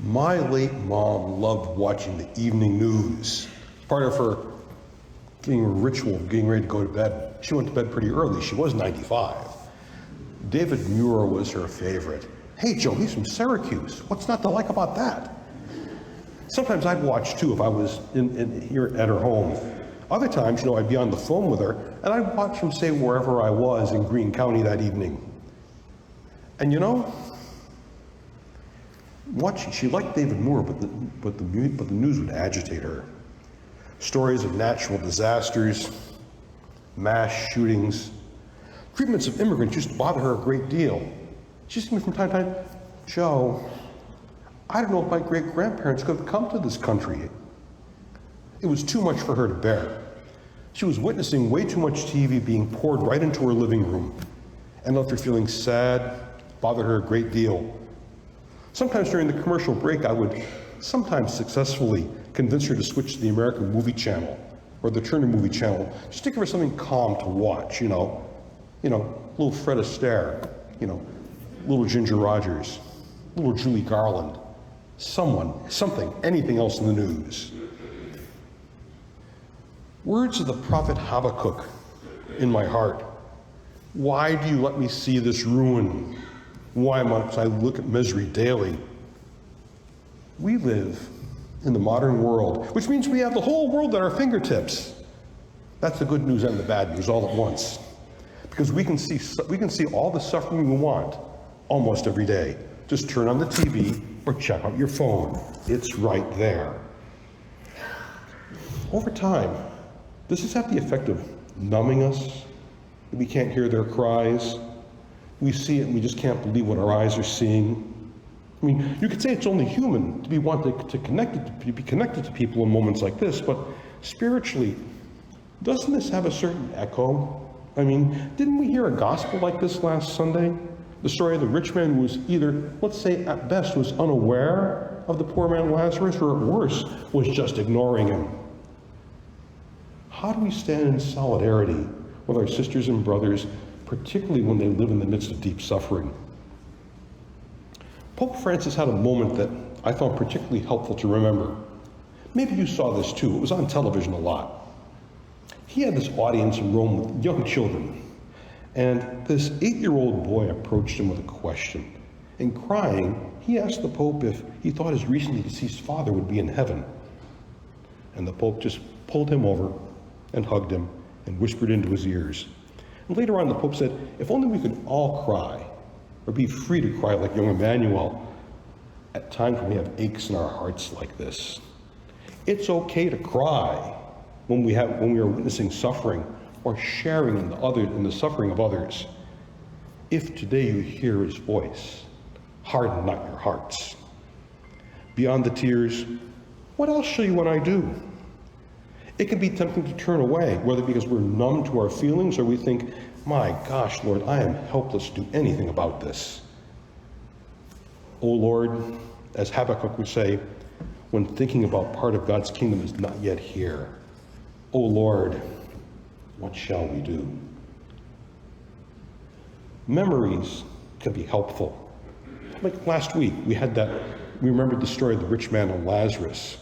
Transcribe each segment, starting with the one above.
My late mom loved watching the evening news. Part of her getting a ritual of getting ready to go to bed. She went to bed pretty early. She was 95. David Muir was her favorite. Hey, Joe, he's from Syracuse. What's not to like about that? Sometimes I'd watch too if I was here at her home. Other times, I'd be on the phone with her and I'd watch from, say, wherever I was in Greene County that evening. And she liked David Moore, but the news would agitate her. Stories of natural disasters, mass shootings, treatments of immigrants used to bother her a great deal. She used to me from time to time, Joe, I don't know if my great-grandparents could have come to this country. It was too much for her to bear. She was witnessing way too much TV being poured right into her living room and left her feeling sad, bothered her a great deal. Sometimes during the commercial break, I would sometimes successfully convince her to switch to the American Movie Channel or the Turner Movie Channel, just to give her something calm to watch, little Fred Astaire, little Ginger Rogers, little Julie Garland, something, anything else in the news. Words of the prophet Habakkuk in my heart. Why do you let me see this ruin? Why must I look at misery daily? We live in the modern world, which means we have the whole world at our fingertips. That's the good news and the bad news all at once. Because we can see all the suffering we want almost every day. Just turn on the TV or check out your phone. It's right there. Over time, does this have the effect of numbing us? We can't hear their cries. We see it and we just can't believe what our eyes are seeing. I mean, you could say it's only human to be wanting to be connected to people in moments like this, but spiritually, doesn't this have a certain echo? I mean, didn't we hear a gospel like this last Sunday? The story of the rich man who was either, let's say at best, was unaware of the poor man Lazarus, or at worst, was just ignoring him. How do we stand in solidarity with our sisters and brothers, particularly when they live in the midst of deep suffering? Pope Francis had a moment that I found particularly helpful to remember. Maybe you saw this too. It was on television a lot. He had this audience in Rome with young children, and this 8-year-old boy approached him with a question. And crying, he asked the Pope if he thought his recently deceased father would be in heaven. And the Pope just pulled him over and hugged him and whispered into his ears. And later on, the Pope said, if only we could all cry, or be free to cry like young Emmanuel, at times when we have aches in our hearts like this. It's okay to cry when we are witnessing suffering or sharing in the suffering of others. If today you hear his voice, harden not your hearts. Beyond the tears, what else shall you and I do? It can be tempting to turn away, whether because we're numb to our feelings or we think, my gosh, Lord, I am helpless to do anything about this. Oh Lord, as Habakkuk would say, when thinking about part of God's kingdom is not yet here, oh Lord, what shall we do? Memories can be helpful. Like last week, we remembered the story of the rich man and Lazarus.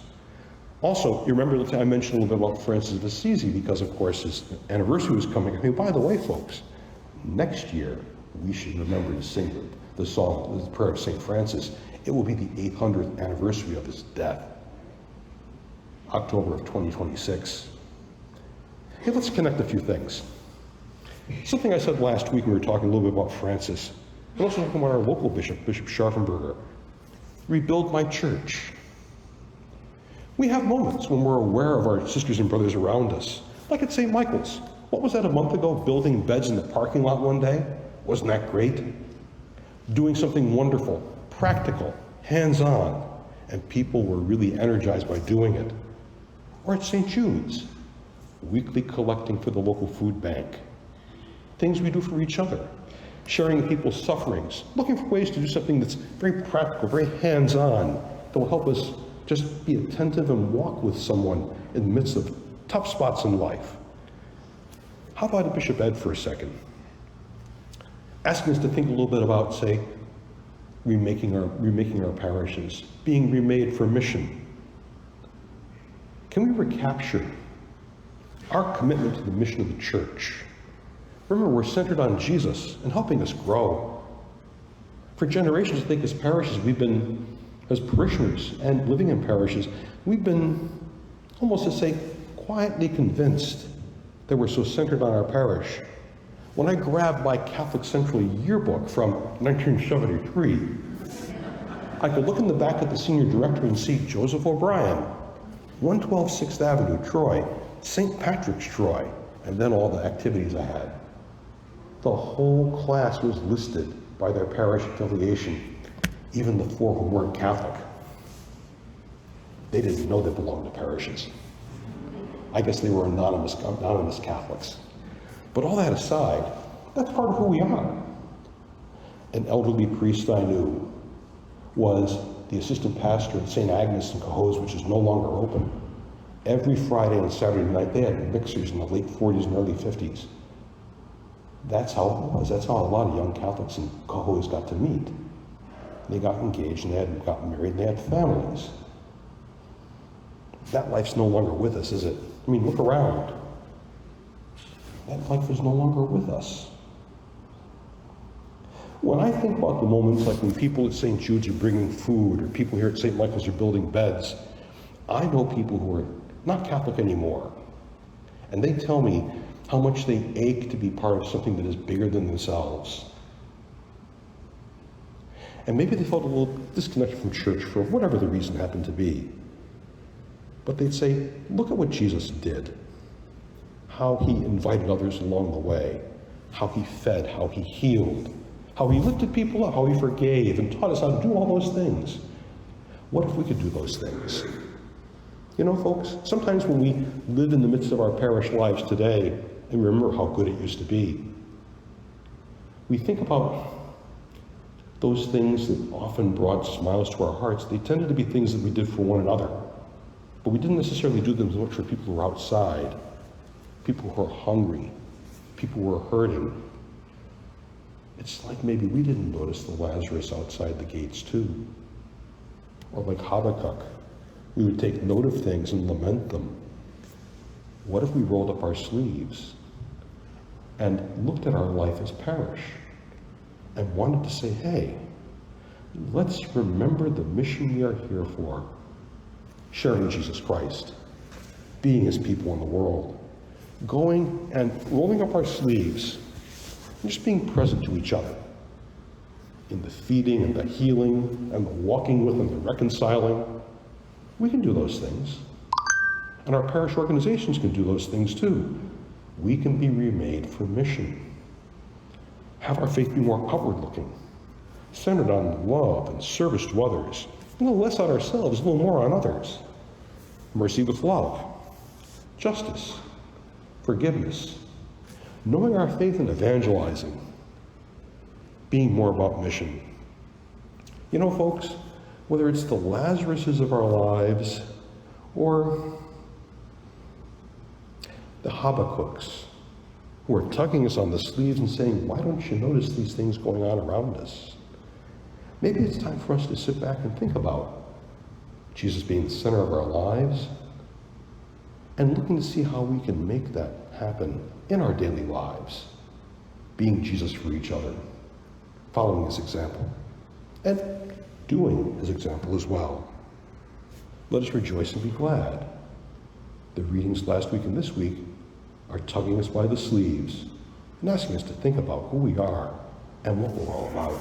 Also, you remember I mentioned a little bit about Francis of Assisi because, of course, his anniversary was coming. I mean, by the way, folks, next year we should remember to sing the song, the prayer of St. Francis. It will be the 800th anniversary of his death, October of 2026. Hey, let's connect a few things. Something I said last week when we were talking a little bit about Francis, and also talking about our local bishop, Bishop Scharfenberger. Rebuild my church. We have moments when we're aware of our sisters and brothers around us, like at St. Michael's. What was that a month ago, building beds in the parking lot one day? Wasn't that great? Doing something wonderful, practical, hands-on, and people were really energized by doing it. Or at St. Jude's, weekly collecting for the local food bank. Things we do for each other, sharing people's sufferings, looking for ways to do something that's very practical, very hands-on, that will help us just be attentive and walk with someone in the midst of tough spots in life. How about Bishop Ed for a second? Asking us to think a little bit about, say, remaking our parishes, being remade for mission. Can we recapture our commitment to the mission of the church? Remember, we're centered on Jesus and helping us grow. For generations, I think, as parishes, as parishioners and living in parishes, we've been, almost to say, quietly convinced that we're so centered on our parish. When I grabbed my Catholic Central yearbook from 1973, I could look in the back at the senior directory and see Joseph O'Brien, 112 6th Avenue, Troy, St. Patrick's, Troy, and then all the activities I had. The whole class was listed by their parish affiliation, even the 4 who weren't Catholic. They didn't know they belonged to parishes. I guess they were anonymous Catholics. But all that aside, that's part of who we are. An elderly priest I knew was the assistant pastor at St. Agnes in Cohoes, which is no longer open. Every Friday and Saturday night, they had mixers in the late 40s and early 50s. That's how it was. That's how a lot of young Catholics in Cohoes got to meet. They got engaged and they had got married and they had families. That life's no longer with us, is it? I mean, look around. That life is no longer with us. When I think about the moments like when people at St. Jude's are bringing food or people here at St. Michael's are building beds, I know people who are not Catholic anymore. And they tell me how much they ache to be part of something that is bigger than themselves. And maybe they felt a little disconnected from church for whatever the reason happened to be. But they'd say, look at what Jesus did. How he invited others along the way. How he fed, how he healed. How he lifted people up, how he forgave and taught us how to do all those things. What if we could do those things? You know, folks, sometimes when we live in the midst of our parish lives today and remember how good it used to be, we think about those things that often brought smiles to our hearts. They tended to be things that we did for one another, but we didn't necessarily do them as much for people who were outside, people who were hungry, people who were hurting. It's like maybe we didn't notice the Lazarus outside the gates too. Or like Habakkuk, we would take note of things and lament them. What if we rolled up our sleeves and looked at our life as parish and wanted to say, hey, let's remember the mission we are here for, sharing Jesus Christ, being his people in the world, going and rolling up our sleeves, and just being present to each other in the feeding and the healing and the walking with and the reconciling. We can do those things. And our parish organizations can do those things too. We can be remade for mission. Have our faith be more outward looking, centered on love and service to others, a little less on ourselves, a little more on others. Mercy with love, justice, forgiveness, knowing our faith and evangelizing, being more about mission. You know, folks, whether it's the Lazaruses of our lives or the Habakkuk's who are tugging us on the sleeves and saying, why don't you notice these things going on around us? Maybe it's time for us to sit back and think about Jesus being the center of our lives and looking to see how we can make that happen in our daily lives, being Jesus for each other, following his example, and doing his example as well. Let us rejoice and be glad. The readings last week and this week are tugging us by the sleeves and asking us to think about who we are and what we're all about.